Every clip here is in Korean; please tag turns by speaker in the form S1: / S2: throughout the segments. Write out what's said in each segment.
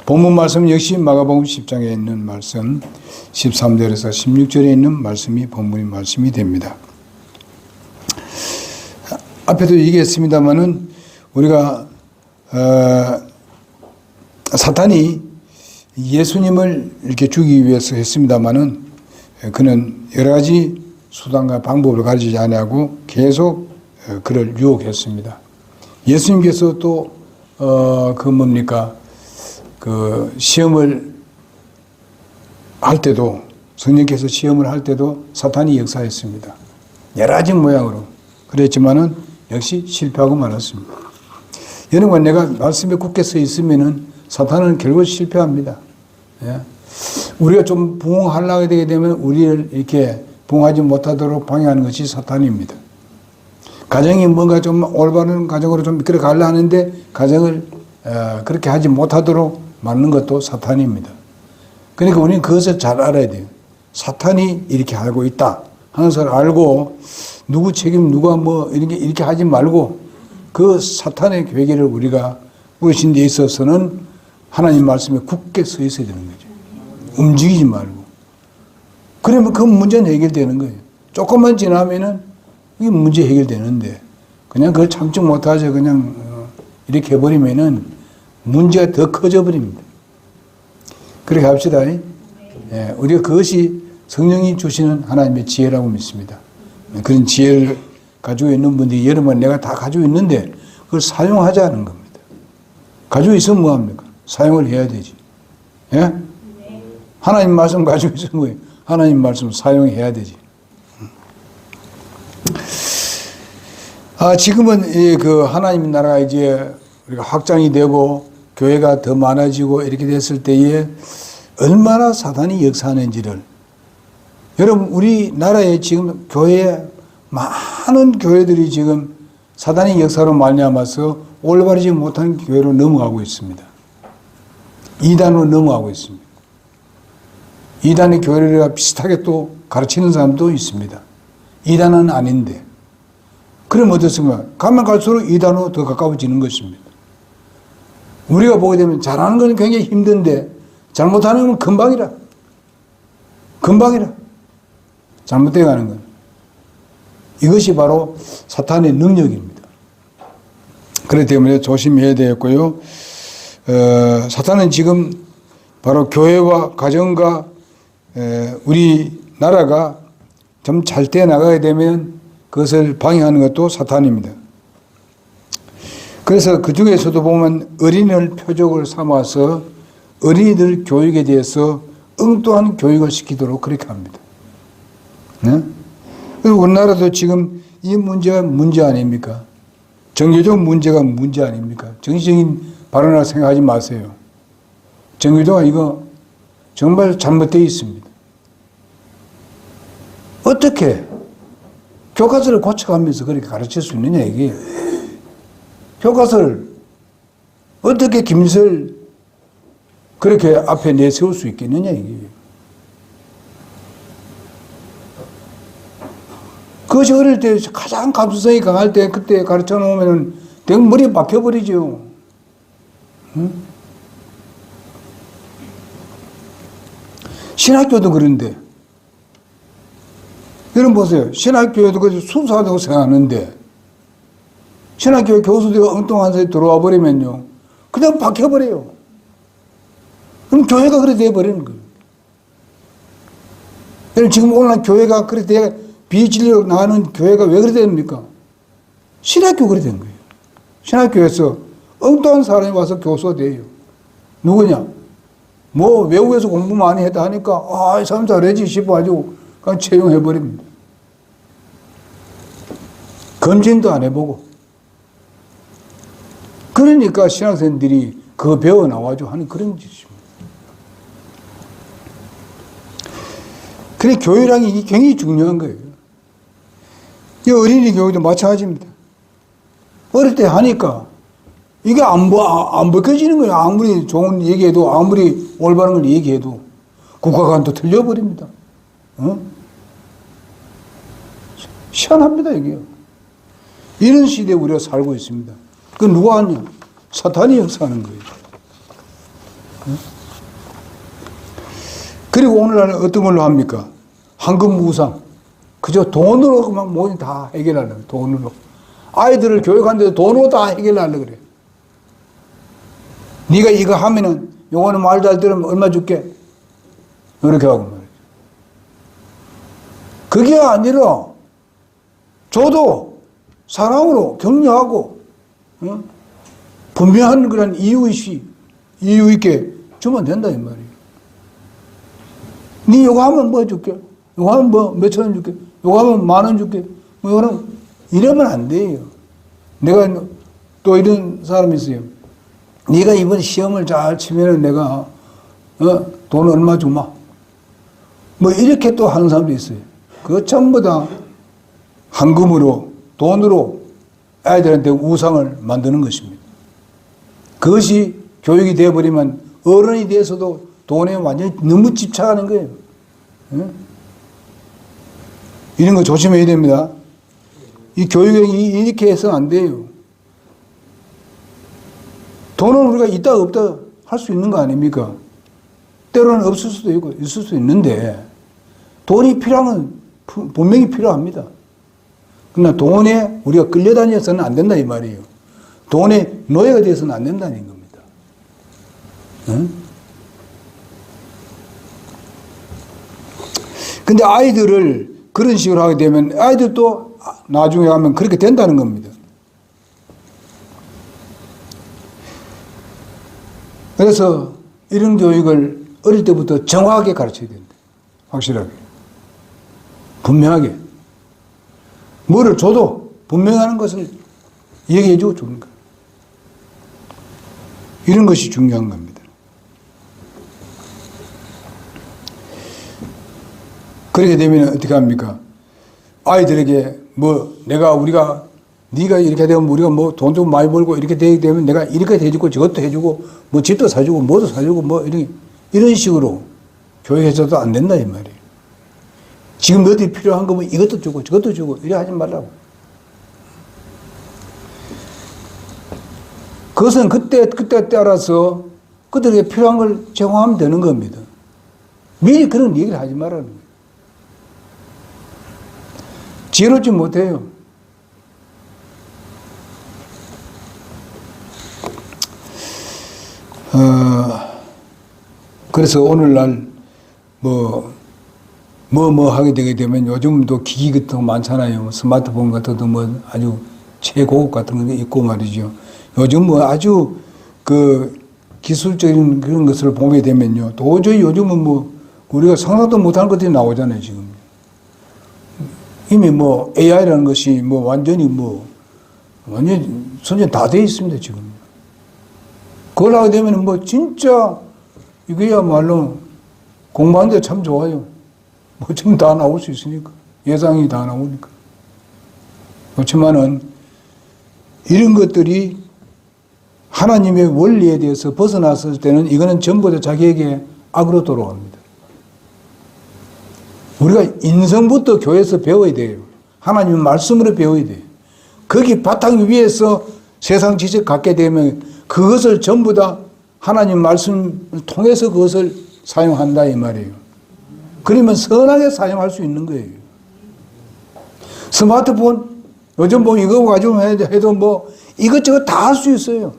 S1: 본문 말씀 역시 마가복음 10장에 있는 말씀 13절에서 16절에 있는 말씀이 본문의 말씀이 됩니다. 앞에도 얘기했습니다마는 우리가 사탄이 예수님을 이렇게 죽이기 위해서 했습니다마는 그는 여러 가지 수단과 방법을 가르치지 아니하고 계속 그를 유혹했습니다. 예수님께서 또 그 시험을 할 때도, 성령께서 시험을 할 때도 사탄이 역사했습니다. 여러 가지 모양으로 그랬지만은 역시 실패하고 말았습니다. 여러분, 내가 말씀에 굳게 서 있으면은 사탄은 결국 실패합니다. 예? 우리가 좀 부흥하려고 되게 되면 우리를 이렇게 부흥하지 못하도록 방해하는 것이 사탄입니다. 가정이 뭔가 좀 올바른 가정으로 좀 이끌어 가려 하는데 가정을 그렇게 하지 못하도록 막는 것도 사탄입니다. 그러니까 우리는 그것을 잘 알아야 돼요. 사탄이 이렇게 하고 있다 하는 것을 알고 누구 책임 누가 뭐 이렇게 하지 말고 그 사탄의 괴계를 우리가 부르신 데 있어서는 하나님 말씀에 굳게 서 있어야 되는 거죠. 움직이지 말고. 그러면 그 문제는 해결되는 거예요. 조금만 지나면은 이게 문제 해결되는데 그냥 그걸 참지 못하죠. 그냥 이렇게 해버리면은 문제가 더 커져 버립니다. 그렇게 합시다. 예, 우리가 그것이 성령이 주시는 하나님의 지혜라고 믿습니다. 그런 지혜를 가지고 있는 분들이 여러분 내가 다 가지고 있는데 그걸 사용하자는 겁니다. 가지고 있으면 뭐합니까? 사용을 해야 되지. 예? 하나님 말씀 가지고 있으면 뭐예요? 하나님 말씀 사용해야 되지. 지금은 그 하나님 나라가 이제 우리가 확장이 되고 교회가 더 많아지고 이렇게 됐을 때에 얼마나 사탄이 역사하는지를 여러분 우리나라에 지금 교회에 많은 교회들이 지금 사탄의 역사로 말미암아서 올바르지 못한 교회로 넘어가고 있습니다. 이단으로 넘어가고 있습니다. 이단의 교회를 비슷하게 또 가르치는 사람도 있습니다. 이단은 아닌데 그럼 어떻습니까? 가면 갈수록 이단으로 더 가까워지는 것입니다. 우리가 보게 되면 잘하는 건 굉장히 힘든데 잘못하는 건 금방이라. 잘못되어 가는 건. 이것이 바로 사탄의 능력입니다. 그렇기 때문에 조심해야 되겠고요. 사탄은 지금 바로 교회와 가정과 우리나라가 좀 잘 돼 나가게 되면 그것을 방해하는 것도 사탄입니다. 그래서 그 중에서도 보면 어린이를 표적을 삼아서 어린이들 교육에 대해서 엉뚱한 교육을 시키도록 그렇게 합니다. 네? 그리고 우리나라도 지금 이 문제가 문제 아닙니까? 정교적 문제가 문제 아닙니까? 정치적인 발언을 생각하지 마세요. 정교조가 이거 정말 잘못되어 있습니다. 어떻게 교과서를 고쳐가면서 그렇게 가르칠 수 있느냐 이게. 교과서를 어떻게 김일성을 그렇게 앞에 내세울 수 있겠느냐 이게. 그것이 어릴 때 가장 감수성이 강할 때 그때 가르쳐 놓으면 대부분 머리에 박혀버리죠. 응? 신학교도 그런데 여러분 보세요. 신학교에도 그 순수하다고 생각하는데 신학교 교수들이 엉뚱한 사람이 들어와 버리면요. 그냥 박혀버려요. 그럼 교회가 그렇게 돼버리는 거예요. 여러분 지금 오늘날 교회가 그렇게 돼 비진리로 나가는 교회가 왜 그렇게 됩니까? 신학교 그렇게 된 거예요. 신학교에서 엉뚱한 사람이 와서 교수가 돼요. 누구냐? 뭐 외국에서 공부 많이 했다 하니까 이 사람 잘하지 싶어가지고 그냥 채용해버립니다. 검진도 안 해보고. 그러니까 신학생들이 그거 배워 나와가지고 하는 그런 짓입니다. 그래 교회라는 게 굉장히 중요한 거예요. 이 어린이 교육도 마찬가지입니다. 어릴 때 하니까 이게 안 벗겨지는 거예요. 아무리 좋은 얘기해도 아무리 올바른 걸 얘기해도 국가관도 틀려버립니다. 희한합니다 이게요. 이런 시대에 우리가 살고 있습니다. 그 누가 하냐? 사탄이 역사하는 거예요. 그리고 오늘날은 어떤 걸로 합니까? 황금무상. 그저 돈으로 막 모든 다 해결하려고, 돈으로. 아이들을 교육하는데도 돈으로 다 해결하려고 그래. 네가 이거 하면은, 요거는 말 잘 들으면 얼마 줄게? 이렇게 하고 말이야. 그게 아니라, 저도 사랑으로 격려하고, 분명한 그런 이유 있게 주면 된다, 이 말이에요. 네 요거 하면 뭐 줄게? 요거 하면 뭐 몇천 원 줄게? 요거 하면 만 원 줄게? 뭐 이거는 이러면 안 돼요. 내가 또 이런 사람이 있어요. 네가 이번 시험을 잘 치면은 내가 돈 얼마 주마? 뭐 이렇게 또 하는 사람도 있어요. 그거 전부 다 황금으로, 돈으로 아이들한테 우상을 만드는 것입니다. 그것이 교육이 되어버리면 어른이 돼서도 돈에 완전히 너무 집착하는 거예요. 이런 거 조심해야 됩니다. 이 교육에 이렇게 해서는 안 돼요. 돈은 우리가 있다 없다 할 수 있는 거 아닙니까? 때로는 없을 수도 있고 있을 수도 있는데 돈이 필요한 건 분명히 필요합니다. 그러나 돈에 우리가 끌려다녀서는 안 된다 이 말이에요. 돈의 노예가 되어서는 안 된다는 겁니다. 근데 아이들을 그런 식으로 하게 되면 아이들도 나중에 가면 그렇게 된다는 겁니다. 그래서 이런 교육을 어릴 때부터 정확하게 가르쳐야 된다. 확실하게. 분명하게. 뭐를 줘도 분명하는 것을 얘기해주고 주는 거예요. 이런 것이 중요한 겁니다. 그렇게 되면 어떻게 합니까? 아이들에게 우리가 네가 이렇게 되면 우리가 뭐 돈 좀 많이 벌고 이렇게 되게 되면 내가 이렇게 해주고 저것도 해주고 뭐 집도 사주고 뭐도 사주고 뭐 이런 식으로 교육해서도 안 된다 이 말이에요. 지금 너희들이 필요한 거면 이것도 주고 저것도 주고 이래 하지 말라고. 그것은 그때 따라서 그들에게 필요한 걸 제공하면 되는 겁니다. 미리 그런 얘기를 하지 말라는 거예요. 지혜롭지 못해요. 그래서 오늘날 하게 되게 되면 요즘도 기기 같은 거 많잖아요. 스마트폰 같은 것도 뭐 아주 최고급 같은 거 있고 말이죠. 요즘 뭐 아주 그 기술적인 그런 것을 보게 되면요. 도저히 요즘은 뭐 우리가 상상도 못하는 것들이 나오잖아요, 지금. 이미 뭐 AI라는 것이 뭐 완전히 선전 다 돼 있습니다, 지금. 그걸 하게 되면 뭐 진짜 이게야말로 공부하는데 참 좋아요. 뭐 지금 다 나올 수 있으니까. 예상이 다 나오니까. 그렇지만은 이런 것들이 하나님의 원리에 대해서 벗어났을 때는 이거는 전부 다 자기에게 악으로 돌아옵니다. 우리가 인성부터 교회에서 배워야 돼요. 하나님의 말씀으로 배워야 돼요. 거기 바탕 위에서 세상 지식 갖게 되면 그것을 전부 다 하나님 말씀을 통해서 그것을 사용한다 이 말이에요. 그러면 선하게 사용할 수 있는 거예요. 스마트폰 요즘 뭐 이거 가지고 해도 뭐 이것저것 다 할 수 있어요.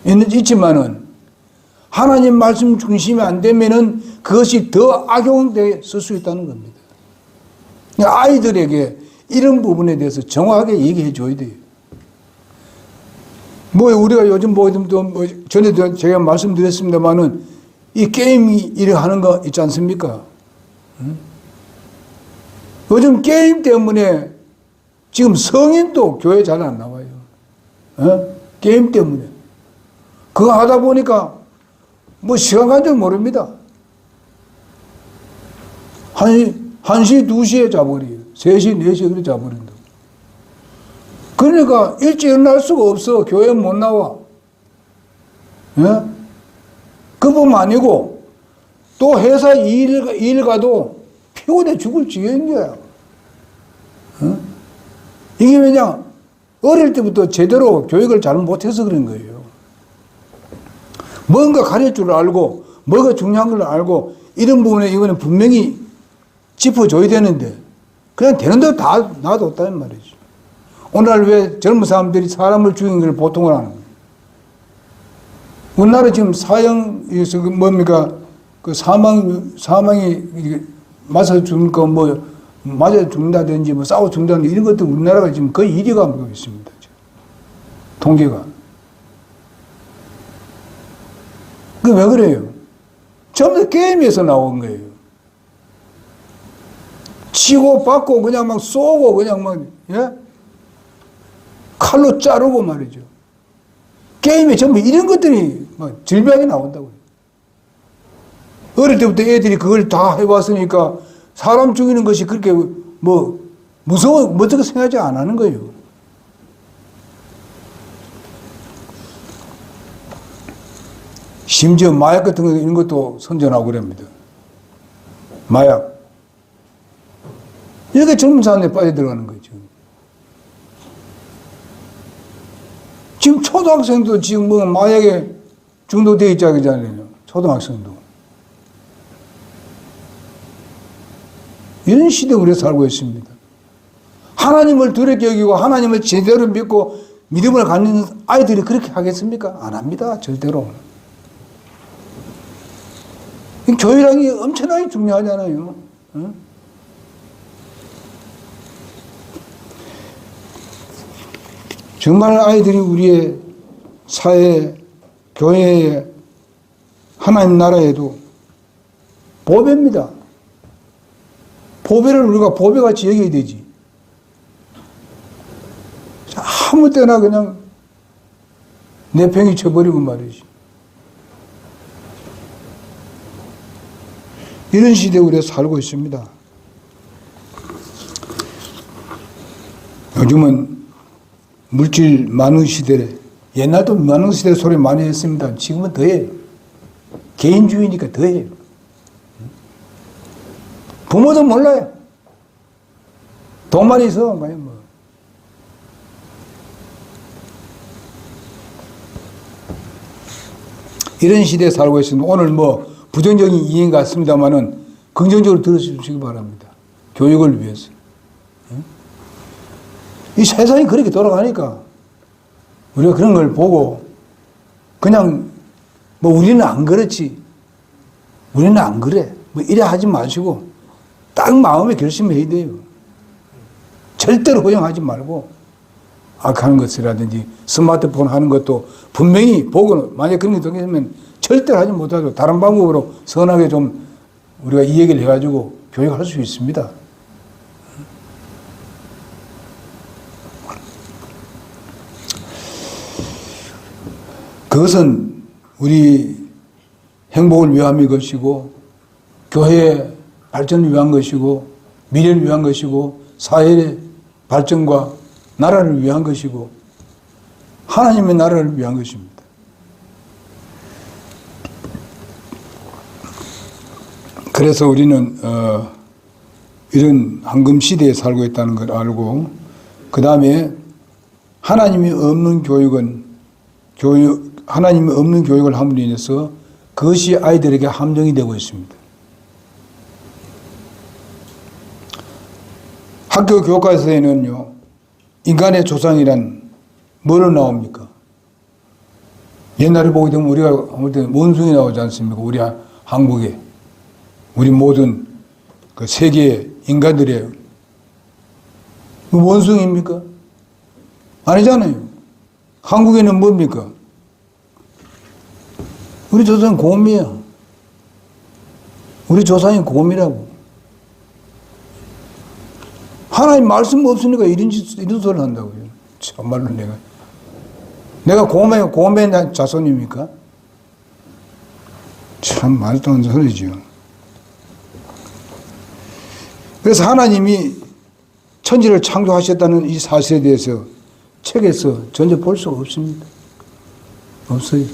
S1: 있지만은 하나님 말씀 중심이 안 되면은 그것이 더 악용돼 쓸 수 있다는 겁니다. 아이들에게 이런 부분에 대해서 정확하게 얘기해 줘야 돼요. 뭐 우리가 요즘 전에도 제가 말씀드렸습니다만은 이 게임이 이래 하는 거 있지 않습니까? 요즘 게임 때문에 지금 성인도 교회 잘 안 나와요. 게임 때문에. 그거 하다 보니까 뭐 시간 간 줄 모릅니다. 1시, 2시에 자버려요. 3시, 4시에 그렇게 자버린다. 그러니까 일찍 일어날 수가 없어. 교회 못 나와. 그뿐만 아니고 또 회사 일 가도 피곤해 죽을 지경인 거야. 이게 왜냐? 어릴 때부터 제대로 교육을 잘 못해서 그런 거예요. 뭔가 가릴 줄 알고 뭐가 중요한 걸 알고 이런 부분에 이거는 분명히 짚어줘야 되는데 그냥 되는 대로 다 놔뒀다는 말이죠. 오늘날 왜 젊은 사람들이 사람을 죽이는 걸 보통을 하는 거예요? 우리나라 지금 사형에서 뭡니까? 그 사망이 맞아 죽는 거 뭐 맞아 죽는다든지 뭐 싸워 죽는다든지 이런 것들 우리나라가 지금 거의 1위가 하고 있습니다. 통계가. 그 왜 그래요? 전부 다 게임에서 나온 거예요. 치고 받고 그냥 막 쏘고 그냥 막 예? 칼로 자르고 말이죠. 게임에 전부 이런 것들이 막 질병이 나온다고요. 어릴 때부터 애들이 그걸 다 해봤으니까 사람 죽이는 것이 그렇게 뭐 무서워 어떻게 생각하지 안 하는 거예요. 심지어 마약 같은 거 이런 것도 선전하고 그럽니다. 마약. 이렇게 젊은 사람들이 빠져들어가는 거죠. 지금 초등학생도 지금 뭐 마약에 중독되어 있잖아요. 초등학생도. 이런 시대에 우리가 살고 있습니다. 하나님을 두렵게 여기고 하나님을 제대로 믿고 믿음을 갖는 아이들이 그렇게 하겠습니까? 안 합니다. 절대로. 교회라는 게 엄청나게 중요하잖아요. 응? 정말 아이들이 우리의 사회, 교회에, 하나님 나라에도 보배입니다. 보배를 우리가 보배같이 여겨야 되지. 아무 때나 그냥 내팽이 쳐버리고 말이지. 이런 시대에 우리가 살고 있습니다. 요즘은 물질 만능 시대래. 옛날도 만능 시대 소리 많이 했습니다. 지금은 더해요. 개인주의니까 더해요. 부모도 몰라요. 돈만 있어. 뭐. 이런 시대에 살고 있습니다. 오늘 뭐 부정적인 이행 같습니다만은 긍정적으로 들어주시기 바랍니다. 교육을 위해서. 이 세상이 그렇게 돌아가니까 우리가 그런 걸 보고 그냥 뭐 우리는 안 그렇지. 우리는 안 그래. 뭐 이래 하지 마시고 딱 마음에 결심해야 돼요. 절대로 허용하지 말고 악하는 것이라든지 스마트폰 하는 것도 분명히 보고 만약 그런 게 생기면 절대로 하지 못하고 다른 방법으로 선하게 좀 우리가 이 얘기를 해가지고 교육할 수 있습니다. 그것은 우리 행복을 위함인 것이고 교회의 발전을 위한 것이고 미래를 위한 것이고 사회의 발전과 나라를 위한 것이고 하나님의 나라를 위한 것입니다. 그래서 우리는 이런 황금 시대에 살고 있다는 걸 알고 그 다음에 하나님이 없는 교육을 함으로 인해서 그것이 아이들에게 함정이 되고 있습니다. 학교 교과서에는요, 인간의 조상이란 뭐로 나옵니까? 옛날에 보게 되면 우리가 아무 때 원숭이 나오지 않습니까? 우리 한국에. 우리 모든 그 세계 인간들의 원숭이입니까? 아니잖아요. 한국에는 뭡니까? 우리 조상은 곰이야. 우리 조상이 곰이라고. 하나님 말씀 없으니까 이런 소리를 한다고요. 정말로 내가 곰의 자손입니까? 참 말도 안 되는 소리죠. 그래서 하나님이 천지를 창조하셨다는 이 사실에 대해서 책에서 전혀 볼 수가 없습니다. 없어요.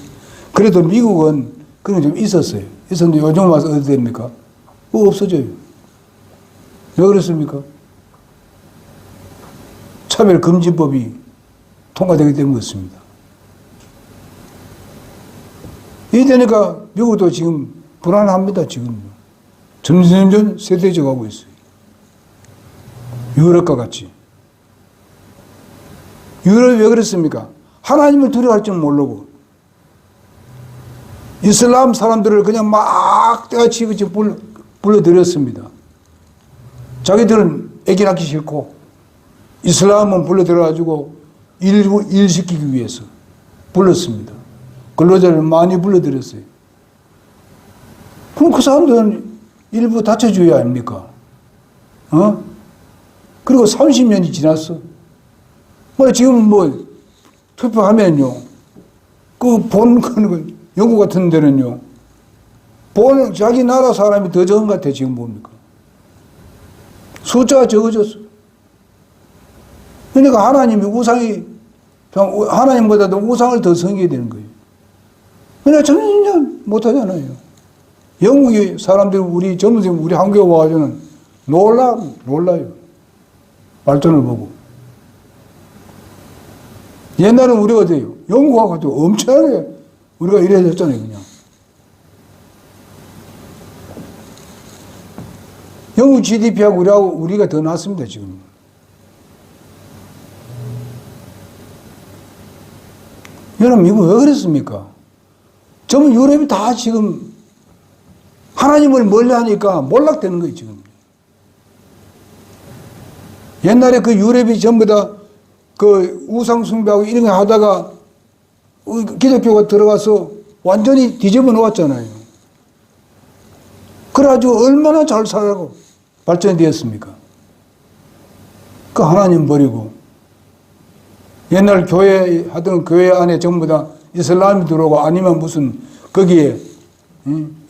S1: 그래도 미국은 그런 게 좀 있었어요. 있었는데 요즘 와서 어디 됩니까? 없어져요. 왜 그렇습니까? 차별금지법이 통과되기 때문에 그렇습니다. 이러니까 미국도 지금 불안합니다, 지금. 점점 세대져 가고 있어요. 유럽과 같이. 유럽이 왜 그랬습니까? 하나님을 두려워할 줄 모르고 이슬람 사람들을 그냥 막 때같이 불러들였습니다. 자기들은 애기 낳기 싫고 이슬람은 불러들여가지고 일시키기 위해서 불렀습니다. 근로자를 많이 불러들였어요. 그럼 그 사람들은 일부 다쳐줘야 아닙니까? 그리고 30년이 지났어. 지금 투표하면요. 영국 같은 데는요. 자기 나라 사람이 더 적은 것 같아, 지금 뭡니까? 숫자가 적어졌어. 그러니까 하나님보다도 우상을 더 섬기게 되는 거예요. 그러니까 전혀 못하잖아요. 영국의 사람들이 우리 젊은이들, 우리 한국에 와가지고는 놀라요. 발전을 보고. 옛날은 우리가 어때요? 영국하고 엄청나게 우리가 이래졌잖아요, 그냥. 영국 GDP하고 우리가 더 낫습니다, 지금. 여러분, 미국 왜 그랬습니까? 전부 유럽이 다 지금 하나님을 멀리 하니까 몰락되는 거예요, 지금. 옛날에 그 유럽이 전부 다 그 우상숭배하고 이런 거 하다가 기독교가 들어가서 완전히 뒤집어 놓았잖아요. 그래가지고 얼마나 잘 살고 발전이 되었습니까? 그 하나님 버리고 옛날 교회 하던 교회 안에 전부 다 이슬람이 들어오고 아니면 무슨 거기에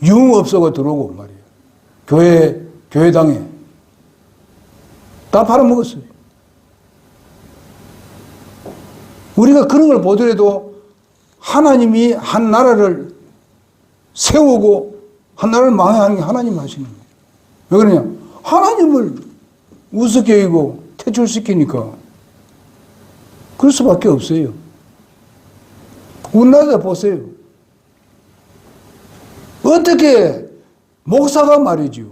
S1: 유흥업소가 들어오고 말이에요. 교회당에 다 팔아먹었어요. 우리가 그런 걸 보더라도 하나님이 한 나라를 세우고 한 나라를 망하는 게 하나님 하시는 거예요. 왜 그러냐? 하나님을 우습게 여기고 퇴출시키니까 그럴 수밖에 없어요. 우리나라 보세요. 어떻게 목사가 말이죠.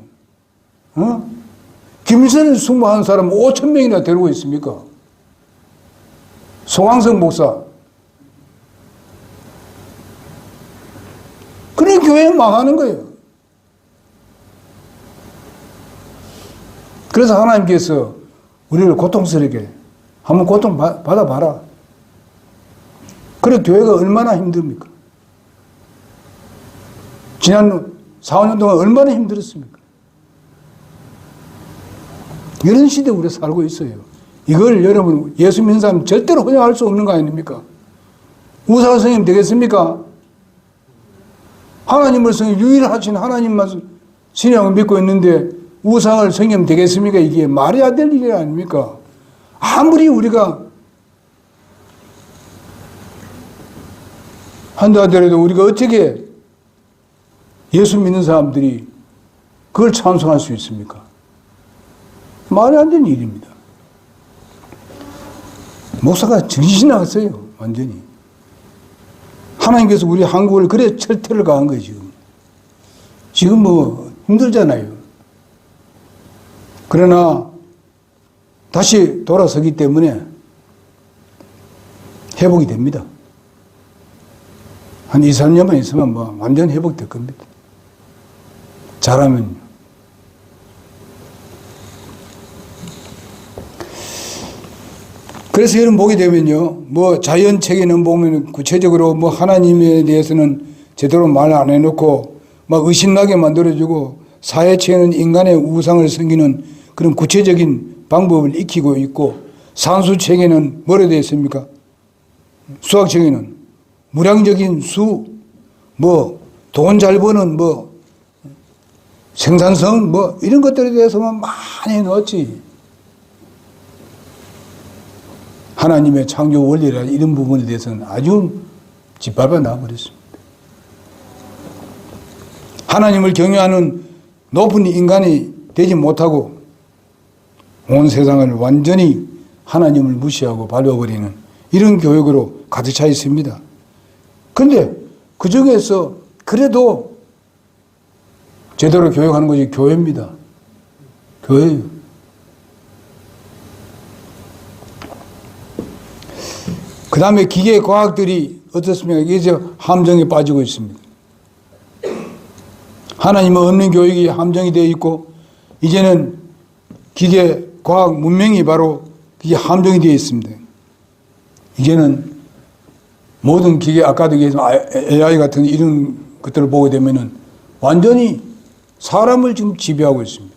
S1: 김일성을 숭배하는 사람 5,000명이나 데리고 있습니까? 송황석 목사. 그런 교회 망하는 거예요. 그래서 하나님께서 우리를 고통스럽게 한번 고통 받아봐라. 그래 교회가 얼마나 힘듭니까? 지난 4, 5년 동안 얼마나 힘들었습니까? 이런 시대에 우리가 살고 있어요. 이걸 여러분 예수 믿는 사람 절대로 혼용할 수 없는 거 아닙니까? 우상 성님 되겠습니까? 하나님을 유일하신 하나님만 신앙을 믿고 있는데 우상을 성님 되겠습니까? 이게 말이 안 될 일이 아닙니까? 아무리 우리가 한다 하더라도 우리가 어떻게 예수 믿는 사람들이 그걸 찬송할 수 있습니까? 말이 안 되는 일입니다. 목사가 정신이 나갔어요. 완전히. 하나님께서 우리 한국을 그래 철퇴를 가한 거예요. 지금 힘들잖아요. 그러나 다시 돌아서기 때문에 회복이 됩니다. 한 2, 3년만 있으면 완전 회복될 겁니다. 잘하면요. 그래서 여러분 보게 되면요, 자연 책에는 보면 구체적으로 하나님에 대해서는 제대로 말 안 해놓고 의심나게 만들어주고 사회체에는 인간의 우상을 섬기는 그런 구체적인 방법을 익히고 있고 산수책에는 뭐라 되어 있습니까? 수학책에는 무량적인 수, 돈 잘 버는 생산성 이런 것들에 대해서만 많이 넣었지. 하나님의 창조 원리라 이런 부분에 대해서는 아주 짓밟아 놔버렸습니다. 하나님을 경외하는 높은 인간이 되지 못하고 온 세상을 완전히 하나님을 무시하고 밟아버리는 이런 교육으로 가득 차 있습니다. 그런데 그 중에서 그래도 제대로 교육하는 것이 교회입니다. 교회예요. 그 다음에 기계과학들이 어떻습니까? 이제 함정에 빠지고 있습니다. 하나님은 없는 교육이 함정이 되어 있고, 이제는 기계과학 문명이 바로 그게 함정이 되어 있습니다. 이제는 모든 기계, 아까도 얘기했지만 AI 같은 이런 것들을 보게 되면은 완전히 사람을 지금 지배하고 있습니다.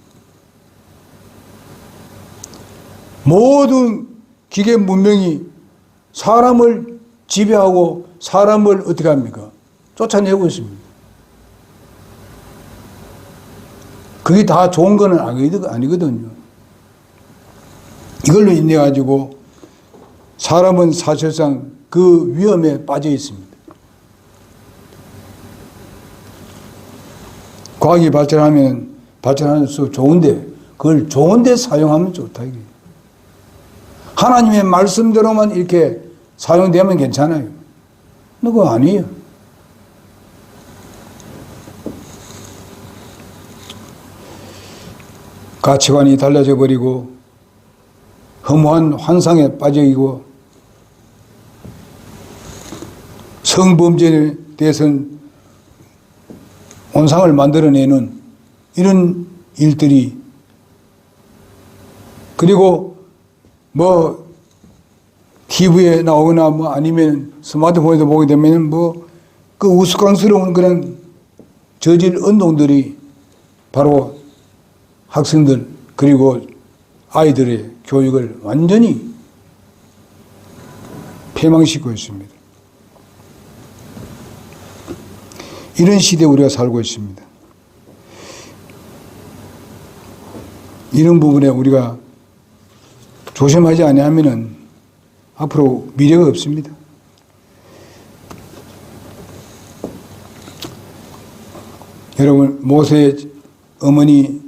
S1: 모든 기계 문명이 사람을 지배하고 사람을 어떻게 합니까? 쫓아내고 있습니다. 그게 다 좋은 건 아니거든요. 이걸로 인해 가지고 사람은 사실상 그 위험에 빠져 있습니다. 과학이 발전하면서 좋은데 그걸 좋은데 사용하면 좋다 이게. 하나님의 말씀대로만 이렇게 사용되면 괜찮아요. 근데 그거 아니에요. 가치관이 달라져 버리고 허무한 환상에 빠져있고 성범죄에 대해서는 온상을 만들어내는 이런 일들이, 그리고 뭐 TV에 나오거나 뭐 아니면 스마트폰에도 보게 되면 뭐 그 우스꽝스러운 그런 저질 운동들이 바로 학생들 그리고 아이들의 교육을 완전히 폐망시키고 있습니다. 이런 시대에 우리가 살고 있습니다. 이런 부분에 우리가 조심하지 않으면은 앞으로 미래가 없습니다. 여러분, 모세의 어머니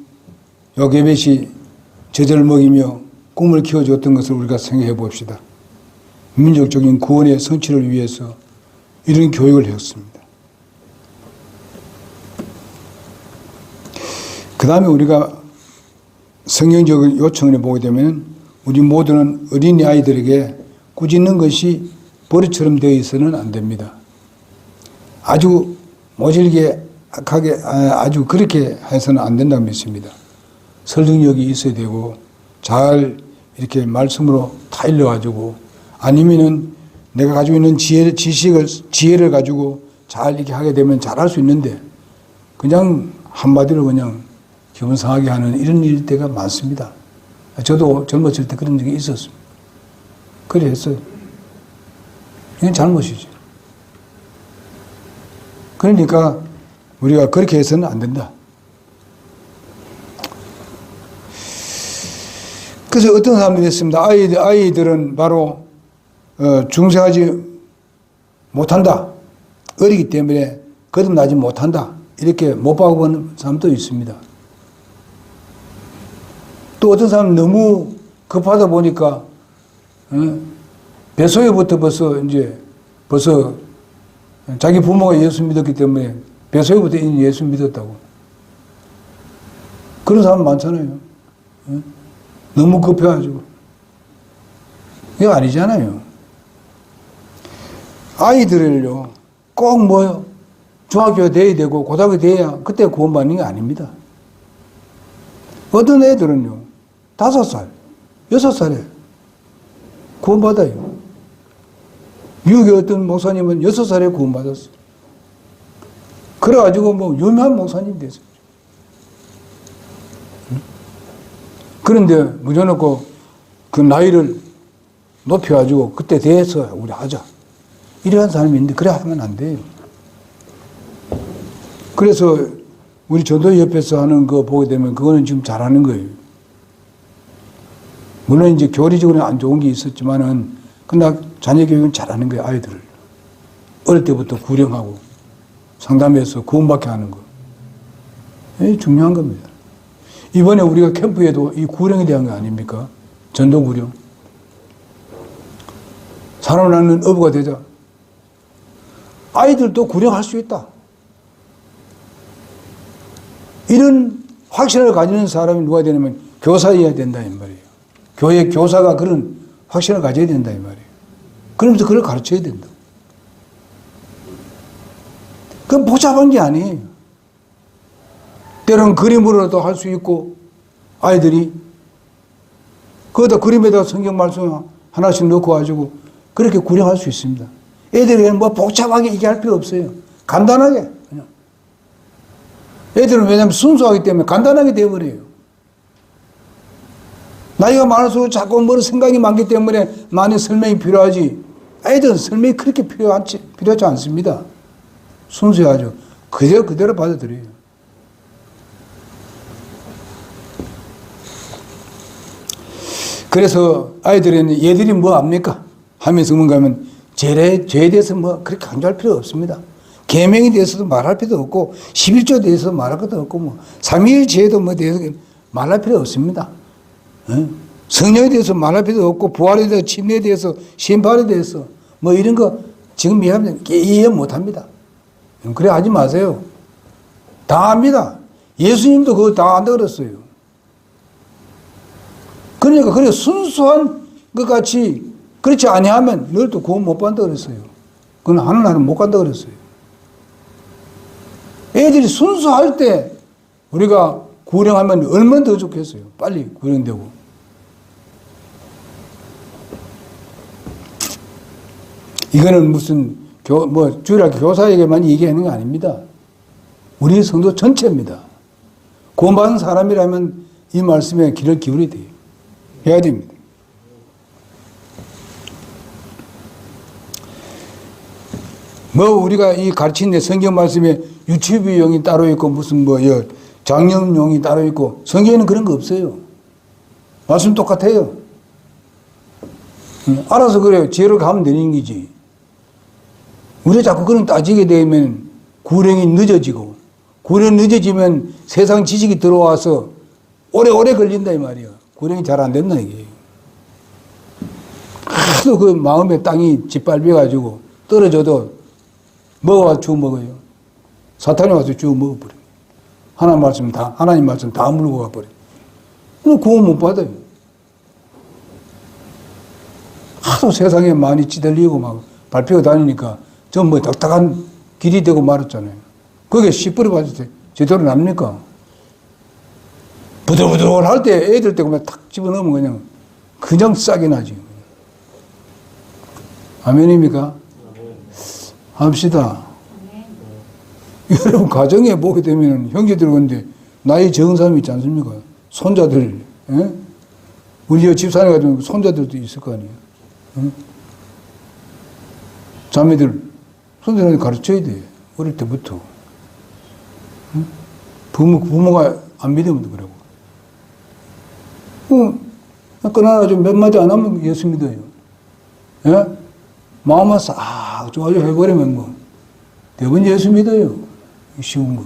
S1: 요게벳이 젖을 먹이며 꿈을 키워줬던 것을 우리가 생각해 봅시다. 민족적인 구원의 성취를 위해서 이런 교육을 했습니다. 그 다음에 우리가 성경적인 요청을 보게 되면 우리 모두는 어린이 아이들에게 꾸짖는 것이 버릇처럼 되어 있어서는 안 됩니다. 아주 모질게 악하게 아주 그렇게 해서는 안 된다고 믿습니다. 설득력이 있어야 되고 잘 이렇게 말씀으로 타일러가지고 아니면은 내가 가지고 있는 지혜를 가지고 잘 이렇게 하게 되면 잘할 수 있는데 그냥 한마디로 그냥 기분 상하게 하는 이런 일 때가 많습니다. 저도 젊었을 때 그런 적이 있었습니다. 그래 했어요. 이건 잘못이죠. 그러니까 우리가 그렇게 해서는 안 된다. 그래서 어떤 사람들이 있습니다. 아이들은 바로 중생하지 못한다. 어리기 때문에 거듭나지 못한다. 이렇게 못 박아보는 사람도 있습니다. 또 어떤 사람은 너무 급하다 보니까 뱃속에부터 벌써 자기 부모가 예수 믿었기 때문에 뱃속에부터 이미 예수 믿었다고. 그런 사람 많잖아요. 너무 급해가지고. 이거 아니잖아요. 아이들을요, 꼭 뭐요, 중학교가 돼야 되고, 고등학교 돼야 그때 구원받는 게 아닙니다. 어떤 애들은요, 5살, 6살에 구원받아요. 미국의 어떤 목사님은 6살에 구원받았어요. 그래가지고 뭐 유명한 목사님이 됐어요. 그런데 묻어놓고 그 나이를 높여가지고 그때 대해서 우리 하자. 이러한 사람이 있는데 그래 하면 안 돼요. 그래서 우리 전도 옆에서 하는 거 보게 되면 그거는 지금 잘하는 거예요. 물론 이제 교리적으로는 안 좋은 게 있었지만은 그러나 자녀 교육은 잘하는 거예요. 아이들을. 어릴 때부터 구령하고 상담해서 구원받게 하는 거. 이게 중요한 겁니다. 이번에 우리가 캠프에도 이 구령에 대한 거 아닙니까? 전도 구령. 사람 낳는 어부가 되자. 아이들도 구령할 수 있다. 이런 확신을 가지는 사람이 누가 되냐면 교사여야 된다 이 말이에요. 교회 교사가 그런 확신을 가져야 된다 이 말이에요. 그러면서 그걸 가르쳐야 된다. 그건 복잡한 게 아니에요. 때로는 그림으로도 할 수 있고 아이들이 거기다 그림에다 성경 말씀 하나씩 넣고 가지고 그렇게 구령할 수 있습니다. 애들에게는 뭐 복잡하게 얘기할 필요 없어요. 간단하게 그냥. 애들은 왜냐하면 순수하기 때문에 간단하게 되어버려요. 나이가 많을수록 자꾸 뭐 생각이 많기 때문에 많이 설명이 필요하지. 애들은 설명이 그렇게 필요하지 않습니다. 순수하죠. 그대로 받아들여요. 그래서 아이들은 얘들이 뭐 압니까? 하면서 뭔가 하면 죄에 대해서 뭐 그렇게 강조할 필요 없습니다. 계명에 대해서도 말할 필요도 없고 11조에 대해서 말할 것도 없고 뭐 삼위일체에도 뭐 대해서 말할 필요 없습니다. 성령에 대해서 말할 필요도 없고 부활에 대해서 침례에 대해서 심판에 대해서 뭐 이런 거 지금 이해 못합니다. 그래 하지 마세요. 다 압니다. 예수님도 그거 다 안다 그랬어요. 그러니까 그래 순수한 것 같이 그렇지 아니하면 너희도 구원 못 받는다 그랬어요. 그건 하늘나라는 못 간다 그랬어요. 애들이 순수할 때 우리가 구령하면 얼마나 더 좋겠어요. 빨리 구령되고. 이거는 무슨 주일학교 교사에게만 얘기하는 게 아닙니다. 우리 성도 전체입니다. 구원받은 사람이라면 이 말씀에 귀를 기울여야 돼요. 해야 됩니다. 뭐 우리가 이 가르치는 성경 말씀에 유치부용이 따로 있고 무슨 장년용이 따로 있고 성경에는 그런 거 없어요. 말씀 똑같아요. 알아서 그래요. 지혜로 가면 되는 거지. 우리가 자꾸 그런 따지게 되면 구령이 늦어지고 구령 늦어지면 세상 지식이 들어와서 오래 걸린다 이 말이야. 구령이 잘 안 된다 이게. 하도 그 마음에 땅이 짓밟혀가지고 떨어져도 먹어와서 주워 먹어요. 사탄이 와서 주워 먹어버려. 하나님 말씀 다 물고 가버려. 구원 못 받아요. 하도 세상에 많이 찌들리고 막 밟히고 다니니까 전부 딱딱한 길이 되고 말았잖아요. 그게 씨뿌리 받을 때 제대로 납니까? 부들부들할 때 애들 때 그냥 탁 집어넣으면 그냥 싹이 나지. 아멘입니까? 합시다. 여러분 가정에 보게 되면 형제들 근데 나이 적은 사람이 있지 않습니까? 손자들, 예? 우리 집사람이 가지고 손자들도 있을 거 아니에요. 응? 자매들, 손자들한테 가르쳐야 돼. 어릴 때부터. 응? 부모가 안 믿으면 그러고. 그러나 좀 몇 마디 안 하면 예수 믿어요. 예? 마음만 싹 좋아져 해버리면 뭐, 대부분 예수 믿어요. 쉬운 거.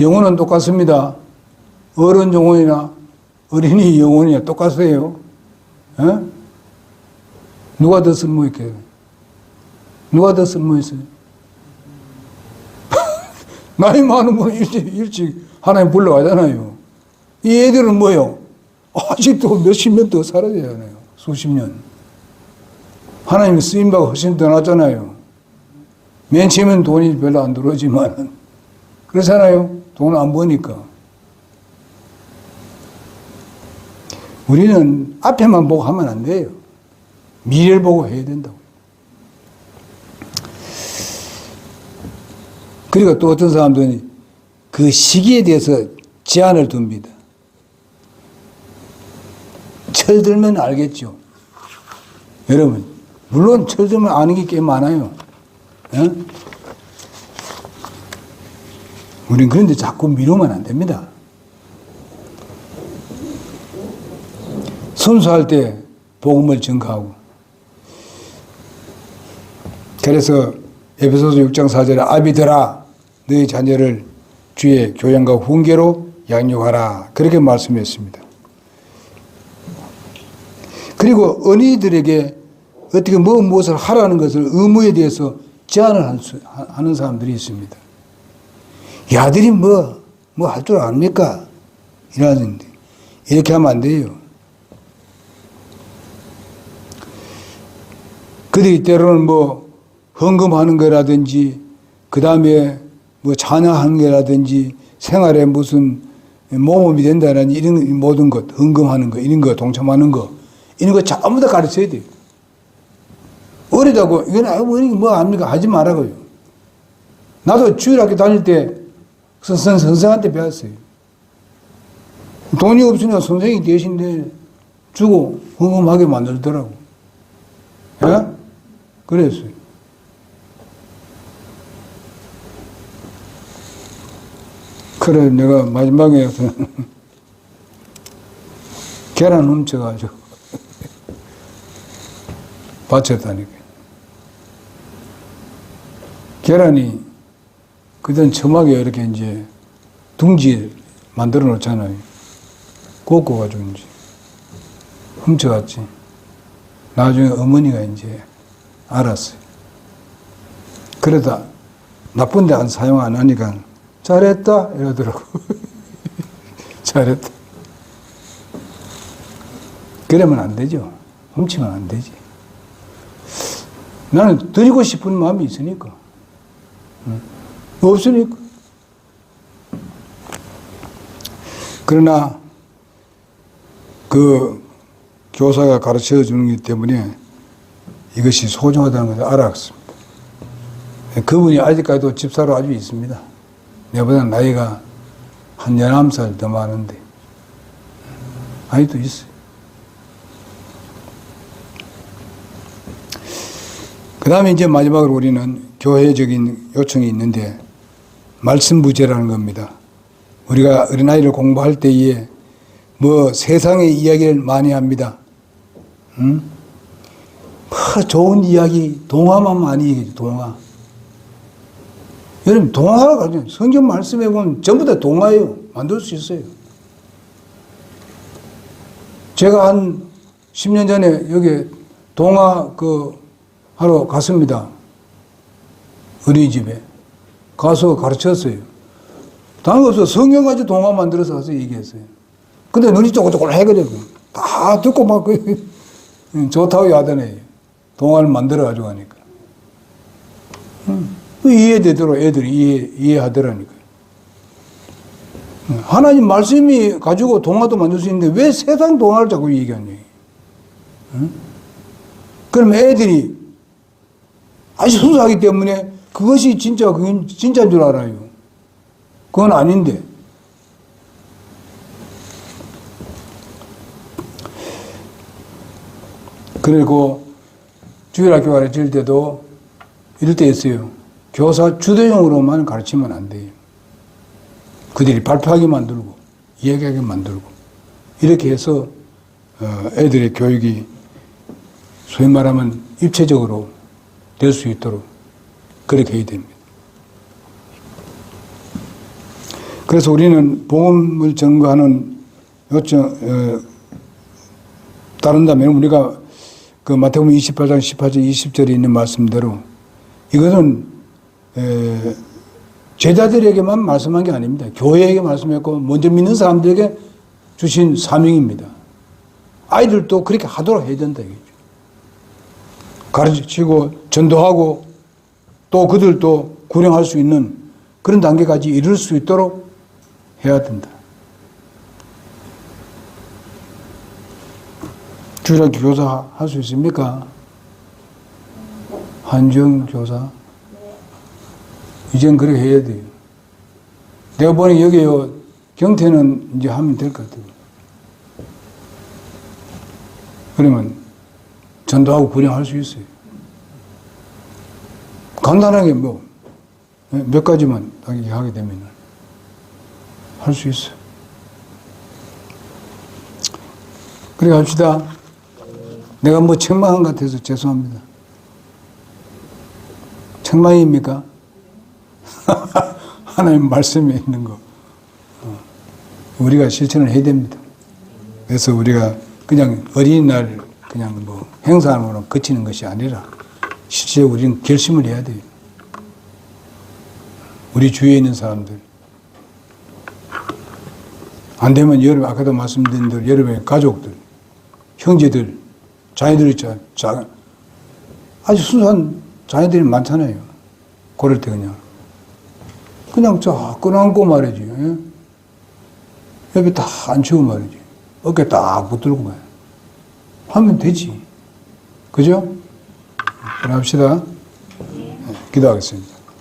S1: 영혼은 똑같습니다. 어른 영혼이나 어린이 영혼이나 똑같아요. 예? 누가 더 쓸모있게? 누가 더 쓸모있어요? 나이 많은 분은 일찍 하나님 불러가잖아요. 이 애들은 뭐요? 아직도 몇십 년 더 살아야 되잖아요. 수십 년. 하나님의 쓰임받고 훨씬 더 낫잖아요. 맨 처음엔 돈이 별로 안 들어오지만 그렇잖아요. 돈 안 버니까. 우리는 앞에만 보고 하면 안 돼요. 미래를 보고 해야 된다고. 그리고 또 어떤 사람들은 그 시기에 대해서 제한을 둡니다. 철들면 알겠죠. 여러분, 물론 철들면 아는 게 꽤 많아요. 예? 우린 그런데 자꾸 미루면 안 됩니다. 순수할 때 복음을 전가하고. 그래서 에베소서 6장 4절에 아비들아 너희 자녀를 주의 교양과 훈계로 양육하라. 그렇게 말씀했습니다. 그리고 어린이들에게 어떻게 무엇을 하라는 것을 의무에 대해서 제한을 하는 사람들이 있습니다. 이 아들이 뭐 할 줄 압니까? 이러는데, 이렇게 하면 안 돼요. 그들이 때로는 뭐, 헌금하는 거라든지, 그 다음에 뭐, 찬양하는 거라든지, 생활에 무슨 모범이 된다는 이런 모든 것, 헌금하는 거, 이런 거, 동참하는 거, 이런 거 전부 다 가르쳐야 돼요. 어리다고, 이건 어머니 뭐 압니까? 하지 말라고요. 나도 주일학교 다닐 때 선생한테 배웠어요. 돈이 없으니까 선생이 대신 주고 헌금하게 만들더라고. 예? 그랬어요. 그래, 내가 마지막에 계란 훔쳐가지고 바쳤다니까. 계란이 그전 처음하게 이렇게 이제 둥지 만들어 놓잖아요. 꽂고가지고 이제 훔쳐갔지. 나중에 어머니가 이제 알았어요. 그러다 나쁜 데 안 사용 안 하니까 잘했다 이러더라고. 잘했다. 그러면 안 되죠. 훔치면 안 되지. 나는 드리고 싶은 마음이 있으니까. 없으니까. 그러나 그 교사가 가르쳐 주는 것 때문에 이것이 소중하다는 것을 알았습니다. 그분이 아직까지도 집사로 아주 있습니다. 내보다 나이가 한 11살 더 많은데 아직도 있어요. 그 다음에 이제 마지막으로 우리는 교회적인 요청이 있는데 말씀 부재라는 겁니다. 우리가 어린아이를 공부할 때에 뭐 세상의 이야기를 많이 합니다. 뭐 좋은 이야기, 동화만 많이 얘기해요. 동화. 여러분 동화가 가지고 성경 말씀해 보면 전부 다 동화예요. 만들 수 있어요. 제가 한 10년 전에 여기 동화 하러 갔습니다. 어린이집에. 가서 가르쳤어요. 당연히 성경 가지고 동화 만들어서 가서 얘기했어요. 근데 눈이 쪼글쪼글해거든요. 다 듣고 막 좋다고 하더니 동화를 만들어가지고 하니까. 이해되도록 애들이 이해하더라니까요. 하나님 말씀이 가지고 동화도 만들 수 있는데 왜 세상 동화를 자꾸 얘기하냐. 그러면 애들이 아주 순수하기 때문에 그것이 그건 진짜인 줄 알아요. 그건 아닌데. 그리고 주일학교 가르칠 때도 이럴 때 있어요. 교사 주도형으로만 가르치면 안 돼요. 그들이 발표하게 만들고, 이야기하게 만들고, 이렇게 해서 애들의 교육이 소위 말하면 입체적으로 될 수 있도록 그렇게 해야 됩니다. 그래서 우리는 복음을 전거하는 요청, 따른다면 우리가 그 마태복음 28장 18절 20절에 있는 말씀대로 이것은 제자들에게만 말씀한 게 아닙니다. 교회에게 말씀했고 먼저 믿는 사람들에게 주신 사명입니다. 아이들도 그렇게 하도록 해야 된다 이거죠. 가르치고 전도하고 또 그들도 구령할 수 있는 그런 단계까지 이룰 수 있도록 해야 된다. 주일학교 교사 할 수 있습니까? 한정 교사? 이젠 그렇게 해야 돼요. 내가 보니 여기요, 경태는 이제 하면 될 것 같아요. 그러면 전도하고 구령할 수 있어요. 간단하게 몇 가지만 하게 되면 할 수 있어요. 그래 합시다. 내가 책망한 것 같아서 죄송합니다. 책망입니까? 하나님 말씀에 있는 거. 우리가 실천을 해야 됩니다. 그래서 우리가 그냥 어린이날 그냥 행사로 그치는 것이 아니라 실제 우리는 결심을 해야 돼요. 우리 주위에 있는 사람들, 안 되면 여러분, 아까도 말씀드린 대로 여러분의 가족들, 형제들, 자녀들 있잖아요. 아주 순수한 자녀들이 많잖아요. 그럴 때 그냥 쫙 끌어안고 말이지. 예? 옆에 딱 앉히고 말이지. 어깨 딱 붙들고 말이야. 하면 되지. 그죠? 그럼 합시다. 기도하겠습니다.